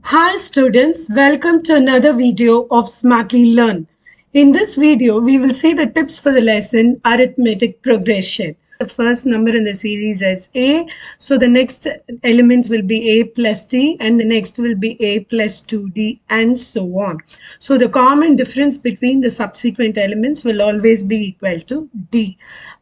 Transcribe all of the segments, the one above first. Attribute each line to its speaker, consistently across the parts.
Speaker 1: Hi students, welcome to another video of Smartly Learn. In this video, we will see the tips for the lesson Arithmetic Progression. The first number in the series is A, so the next element will be A plus D and the next will be A plus 2D and so on. So the common difference between the subsequent elements will always be equal to D.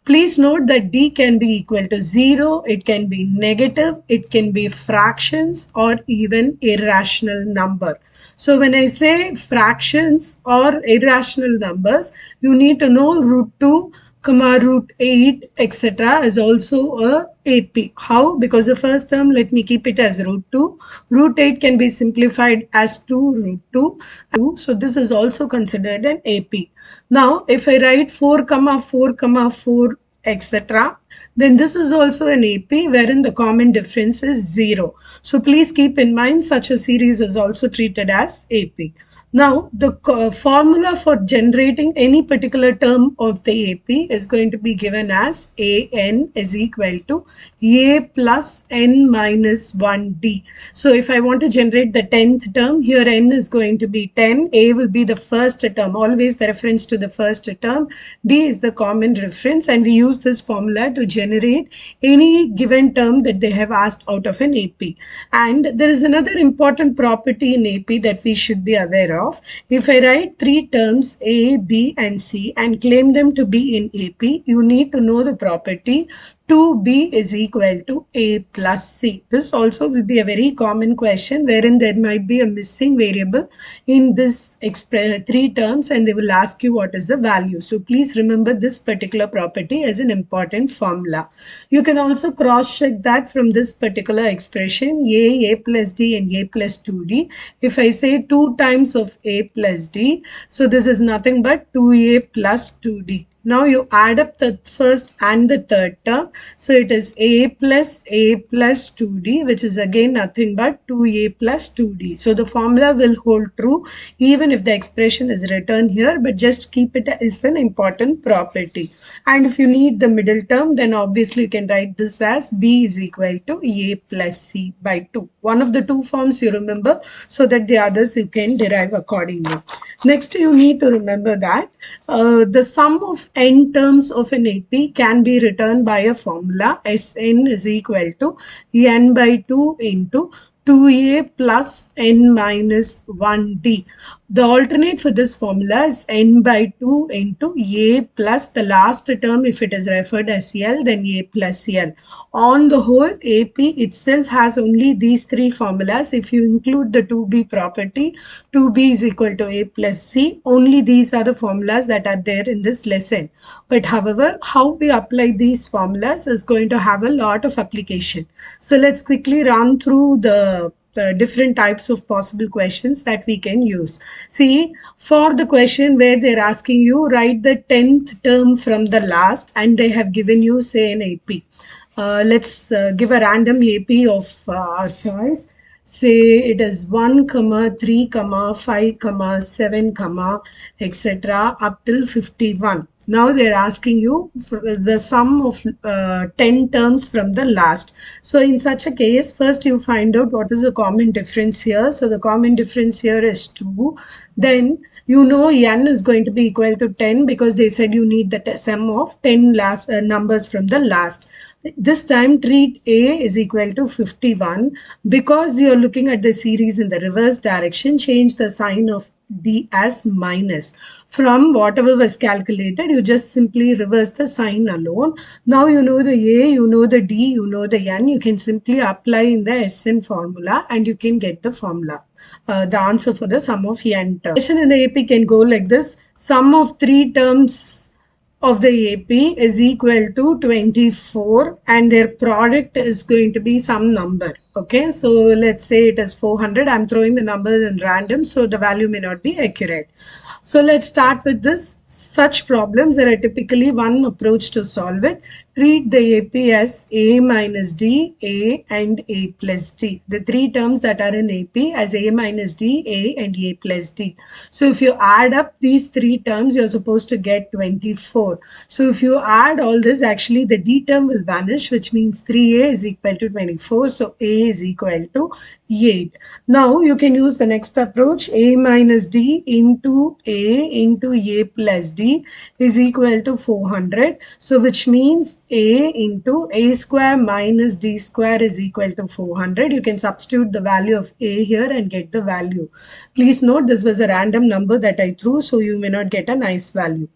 Speaker 1: Please note that D can be equal to 0, it can be negative, it can be fractions or even irrational number. So when I say fractions or irrational numbers, you need to know root 2, root 8, etc. is also a AP. How? Because the first term, let me keep it as root 2. Root 8 can be simplified as 2 root 2. So this is also considered an AP. Now, if I write 4, 4, 4, etc., then this is also an AP wherein the common difference is 0. So please keep in mind such a series is also treated as AP. Now, the formula for generating any particular term of the AP is going to be given as AN is equal to A plus N minus 1D. So if I want to generate the 10th term, here N is going to be 10, A will be the first term, always the reference to the first term, D is the common reference, and we use this formula to generate any given term that they have asked out of an AP. And there is another important property in AP that we should be aware of. If I write three terms A, B and C and claim them to be in AP, you need to know the property 2B is equal to A plus C. This also will be a very common question wherein there might be a missing variable in this three terms and they will ask you what is the value. So please remember this particular property as an important formula. You can also cross check that from this particular expression A plus D and A plus 2D. If I say 2 times of A plus D, so this is nothing but 2A plus 2D. Now you add up the first and the third term. So it is A plus 2D, which is again nothing but 2A plus 2D. So the formula will hold true even if the expression is written here, but just keep it as an important property. And if you need the middle term, then obviously you can write this as B is equal to A plus C by 2. One of the two forms you remember so that the others you can derive accordingly. Next, you need to remember that the sum of n terms of an AP can be written by a formula Sn is equal to n by 2 into 2a plus n minus 1d. The alternate for this formula is n by 2 into a plus the last term, if it is referred as L, then a plus L. On the whole, AP itself has only these three formulas. If you include the 2b property, 2b is equal to a plus c. Only these are the formulas that are there in this lesson. But however, how we apply these formulas is going to have a lot of application. So let's quickly run through the different types of possible questions that we can use. See, for the question where they're asking you write the 10th term from the last and they have given you say an AP. Let's give a random AP of our choice. Say it is 1, 3, 5, 7, etc. up till 51. Now they're asking you the sum of 10 terms from the last. So in such a case, first you find out what is the common difference here. So the common difference here is 2. Then you know n is going to be equal to 10 because they said you need the sum of 10 last numbers from the last. This time treat A is equal to 51. Because you're looking at the series in the reverse direction, change the sign of D as minus. From whatever was calculated, you just simply reverse the sign alone. Now you know the A, you know the D, you know the N. You can simply apply in the SN formula and you can get the formula. The answer for the sum of n terms. Question in the AP can go like this. Sum of 3 terms of the AP is equal to 24 and their product is going to be some number. Okay, so let's say it is 400. I'm throwing the numbers in random, so the value may not be accurate. So let's start with this. Such problems, there are typically one approach to solve it. Treat the AP as A minus D, A and A plus D. The three terms that are in AP as A minus D, A and A plus D. So if you add up these three terms, you're supposed to get 24. So if you add all this, actually the D term will vanish, which means 3A is equal to 24. So A is equal to 8. Now you can use the next approach. A minus D into A plus D is equal to 400. So which means A into A square minus D square is equal to 400. You can substitute the value of A here and get the value. Please note this was a random number that I threw, so you may not get a nice value.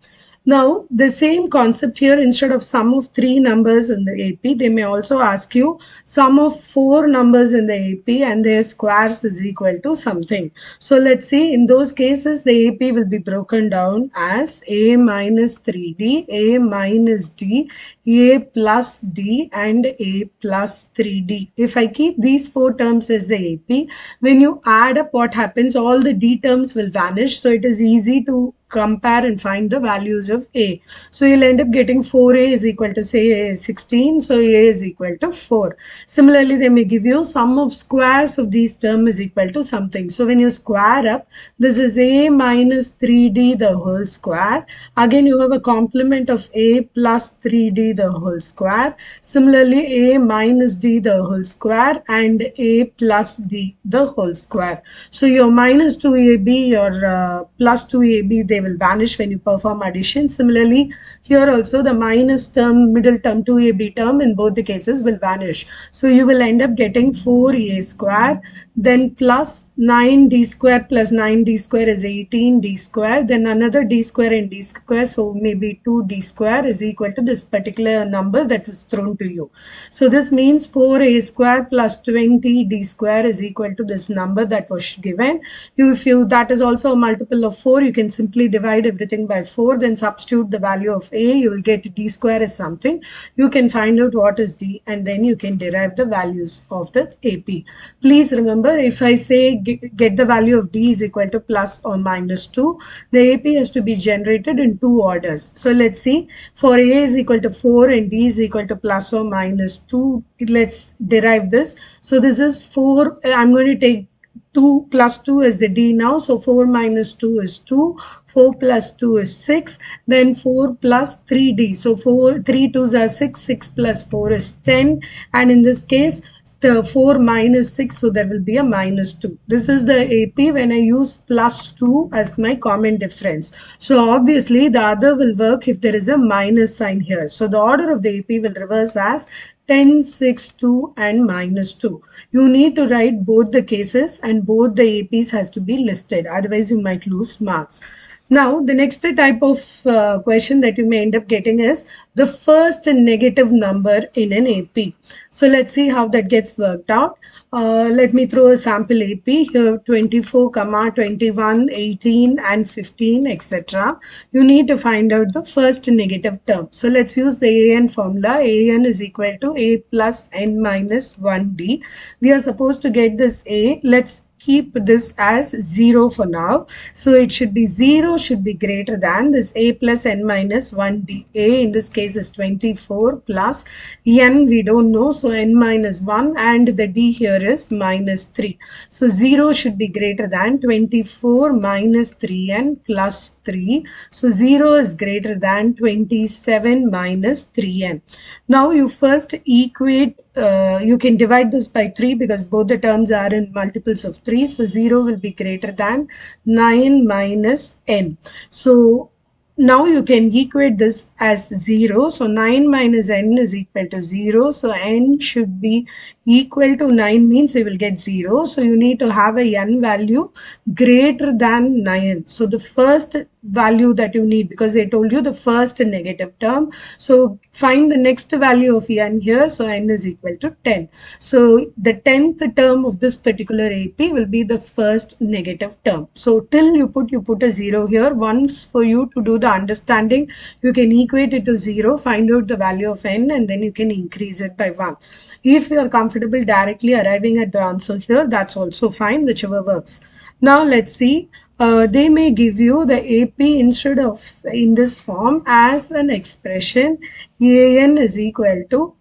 Speaker 1: Now, the same concept here, instead of sum of 3 numbers in the AP, they may also ask you sum of 4 numbers in the AP and their squares is equal to something. So let's see, in those cases, the AP will be broken down as A minus 3D, A minus D, A plus D and A plus 3D. If I keep these 4 terms as the AP, when you add up what happens, all the D terms will vanish. So it is easy to compare and find the values of A. So you'll end up getting 4A is equal to say 16. So A is equal to 4. Similarly, they may give you sum of squares of these terms is equal to something. So when you square up, this is A minus 3D the whole square. Again, you have a complement of A plus 3D the whole square. Similarly, A minus D the whole square and A plus D the whole square. So your minus 2AB, your plus 2AB, they will vanish when you perform addition. Similarly, here also the minus term, middle term, 2AB term in both the cases will vanish. So you will end up getting 4A square, then plus 9D square plus 9D square is 18D square, then another D square and D square, so maybe 2D square is equal to this particular number that was thrown to you. So this means 4A square plus 20D square is equal to this number that was given. If that is also a multiple of 4, you can simply divide everything by 4, then substitute the value of A, you will get D square is something. You can find out what is D and then you can derive the values of the AP. Please remember, if I say get the value of D is equal to plus or minus 2, the AP has to be generated in 2 orders. So let's see, for A is equal to 4 and D is equal to plus or minus 2, let's derive this. So this is 4, I'm going to take 2 plus 2 is the D now. So 4 minus 2 is 2. 4 plus 2 is 6. Then 4 plus 3D. So 3 2s are 6. 6 plus 4 is 10. And in this case, the 4 minus 6. So there will be a minus 2. This is the AP when I use plus 2 as my common difference. So obviously the other will work if there is a minus sign here. So the order of the AP will reverse as 10, 6, 2 and minus 2. You need to write both the cases and both the APs has to be listed. Otherwise, you might lose marks. Now, the next type of question that you may end up getting is the first negative number in an AP. So let's see how that gets worked out. Let me throw a sample AP here, 24, 21, 18 and 15, etc. You need to find out the first negative term. So let's use the AN formula. AN is equal to A plus N minus 1D. We are supposed to get this A. Let's keep this as 0 for now. So it should be 0 should be greater than this A plus N minus 1D. A in this case is 24 plus N we don't know. So N minus 1 and the D here is minus 3. So 0 should be greater than 24 minus 3N plus 3. So 0 is greater than 27 minus 3N. Now you first equate, you can divide this by 3 because both the terms are in multiples of 3. So 0 will be greater than 9 minus N. So now you can equate this as 0. So 9 minus N is equal to 0. So N should be equal to 9 means you will get 0. So you need to have a N value greater than 9. So the first value that you need, because they told you the first negative term. So find the next value of N here. So N is equal to 10. So the 10th term of this particular AP will be the first negative term. So till you put a 0 here. Once for you to do the understanding, you can equate it to 0, find out the value of N and then you can increase it by 1. If you are comfortable directly arriving at the answer here, that's also fine, whichever works. Now let's see. they may give you the AP instead of in this form as an expression AN is equal to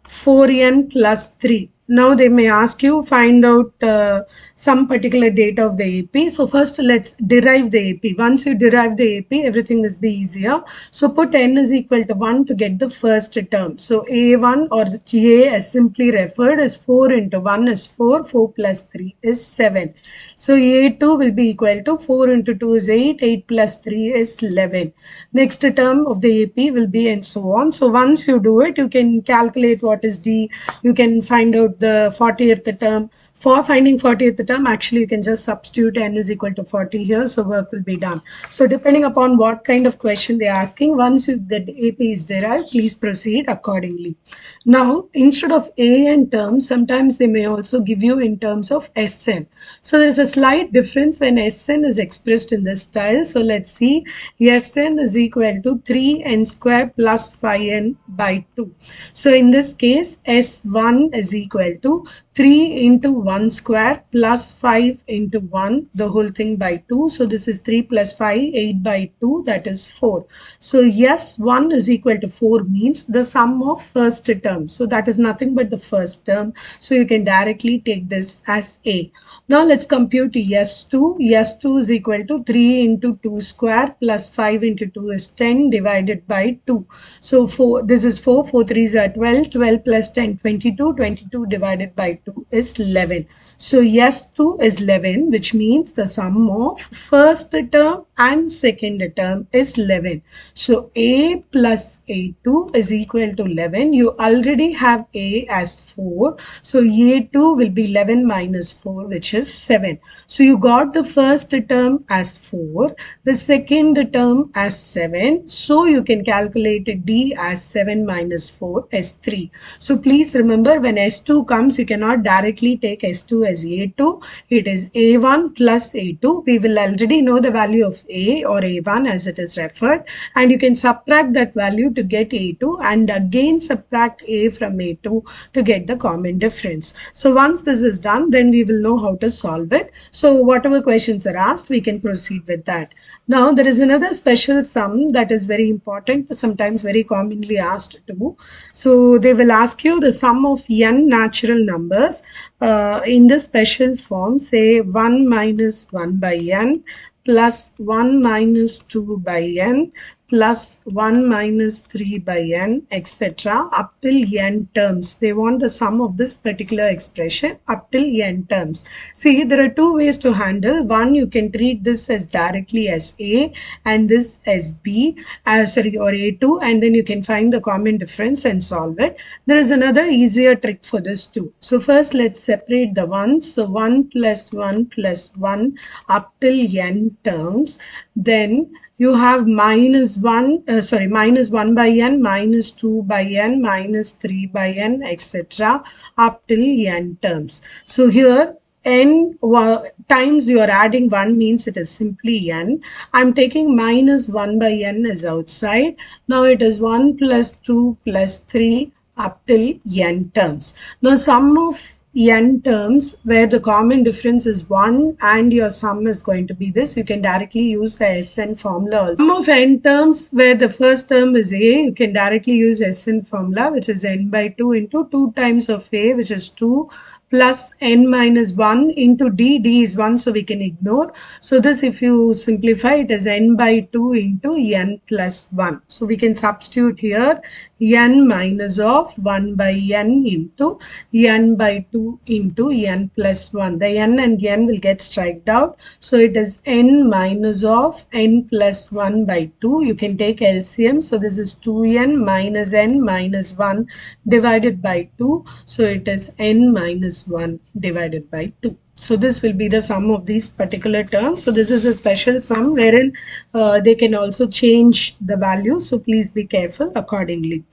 Speaker 1: 4n plus 3. Now they may ask you find out some particular data of the AP. So first let's derive the AP. Once you derive the AP, everything will be easier. So put n is equal to 1 to get the first term. So A1 or the A as simply referred is 4 into 1 is 4, 4 plus 3 is 7. So A2 will be equal to 4 into 2 is 8, 8 plus 3 is 11. Next term of the AP will be and so on. So once you do it, you can calculate what is D. You can find out the 40th term. For finding 40th term, actually you can just substitute n is equal to 40 here, so work will be done. So depending upon what kind of question they are asking, once the AP is derived, please proceed accordingly. Now, instead of AN terms, sometimes they may also give you in terms of SN. So there is a slight difference when SN is expressed in this style. So let's see, SN is equal to 3n square plus 5n by 2. So in this case, S1 is equal to 3 into 1 square plus 5 into 1, the whole thing by 2. So this is 3 plus 5, 8 by 2, that is 4. So S1 is equal to 4 means the sum of first term. So that is nothing but the first term. So you can directly take this as A. Now let's compute S2. S2 is equal to 3 into 2 square plus 5 into 2 is 10 divided by 2. So 4, this is 4, 4 3s are 12, 12 plus 10, 22, 22 divided by 2 is 11. So S2 is 11, which means the sum of first term and second term is 11. So A plus A2 is equal to 11. You already have A as 4. So A2 will be 11 minus 4, which is 7. So you got the first term as 4, the second term as 7. So you can calculate D as 7 minus 4 is 3. So please remember, when S2 comes, you cannot directly take S2 as A2. It is A1 plus A2. We will already know the value of A or A1 as it is referred, and you can subtract that value to get A2 and again subtract A from A2 to get the common difference. So once this is done, then we will know how to solve it. So whatever questions are asked, we can proceed with that. Now there is another special sum that is very important, sometimes very commonly asked too. So they will ask you the sum of n natural numbers in the special form, say 1 minus 1 by n plus 1 minus 2 by n plus 1 minus 3 by n, etc. up till n terms. They want the sum of this particular expression up till n terms. See, there are two ways to handle. One, you can treat this as directly as A and this as B, or A2, and then you can find the common difference and solve it. There is another easier trick for this too. So first, let's separate the ones. So 1 plus 1 plus 1 up till n terms. Then you have minus 1 by n, minus 2 by n, minus 3 by n, etc. up till n terms. So here n times you are adding 1 means it is simply n. I'm taking minus 1 by n as outside. Now it is 1 plus 2 plus 3 up till n terms. Now sum of n terms where the common difference is 1 and your sum is going to be this, you can directly use the SN formula. Sum of n terms where the first term is A, you can directly use SN formula, which is n by 2 into 2 times of A, which is 2, plus n minus 1 into D. D is 1, so we can ignore. So this, if you simplify, it is n by 2 into n plus 1. So we can substitute here n minus of 1 by n into n by 2 into n plus 1. The n and n will get striked out. So it is n minus of n plus 1 by 2. You can take LCM. So this is 2n minus n minus 1 divided by 2. So it is n minus 1 divided by 2. So this will be the sum of these particular terms. So this is a special sum wherein they can also change the value. So please be careful accordingly.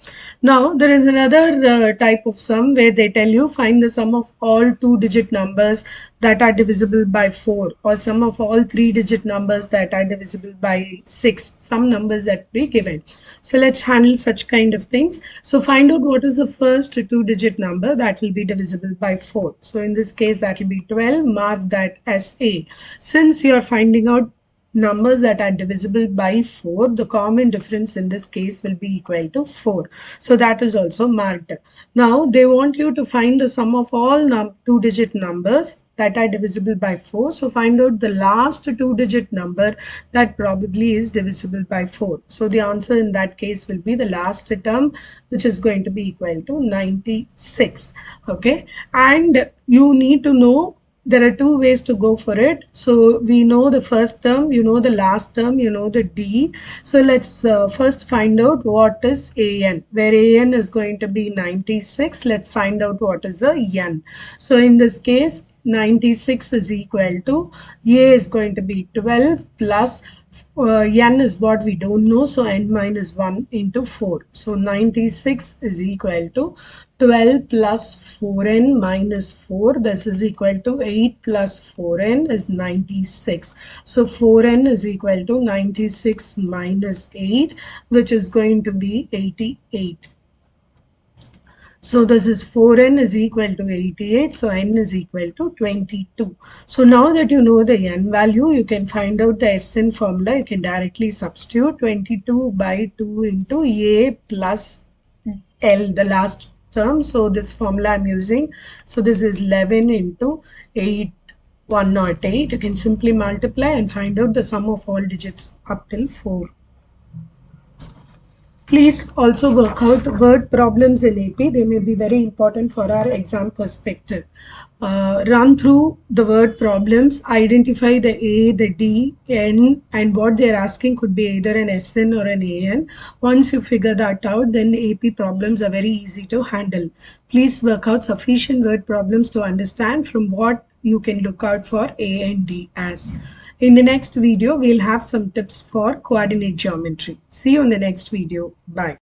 Speaker 1: Now there is another type of sum where they tell you find the sum of all 2-digit numbers that are divisible by 4, or sum of all 3-digit numbers that are divisible by 6. Some numbers that be given. So let's handle such kind of things. So find out what is the first 2-digit number that will be divisible by 4. So in this case that will be 12. 12, mark that as A. Since you are finding out numbers that are divisible by 4, the common difference in this case will be equal to 4. So that is also marked. Now they want you to find the sum of all two-digit numbers that are divisible by 4. So find out the last two-digit number that probably is divisible by 4. So the answer in that case will be the last term, which is going to be equal to 96. Okay, and you need to know there are two ways to go for it. So we know the first term, you know the last term, you know the D. So let's first find out what is AN, where AN is going to be 96. Let's find out what is a N. So in this case, 96 is equal to A is going to be 12 plus N is what we don't know, so N minus 1 into 4. So 96 is equal to 12 plus 4n minus 4. This is equal to 8 plus 4n is 96. So 4n is equal to 96 minus 8, which is going to be 88. So this is 4n is equal to 88. So n is equal to 22. So now that you know the n value, you can find out the Sn formula. You can directly substitute 22 by 2 into a plus L, the last term. So this formula I'm using. So this is 11 into 8, 108. You can simply multiply and find out the sum of all digits up till 4. Please also work out word problems in AP. They may be very important for our exam perspective. Run through the word problems, identify the A, the D, N, and what they're asking could be either an SN or an AN. Once you figure that out, then AP problems are very easy to handle. Please work out sufficient word problems to understand from what you can look out for A and D as. In the next video, we'll have some tips for coordinate geometry. See you in the next video. Bye.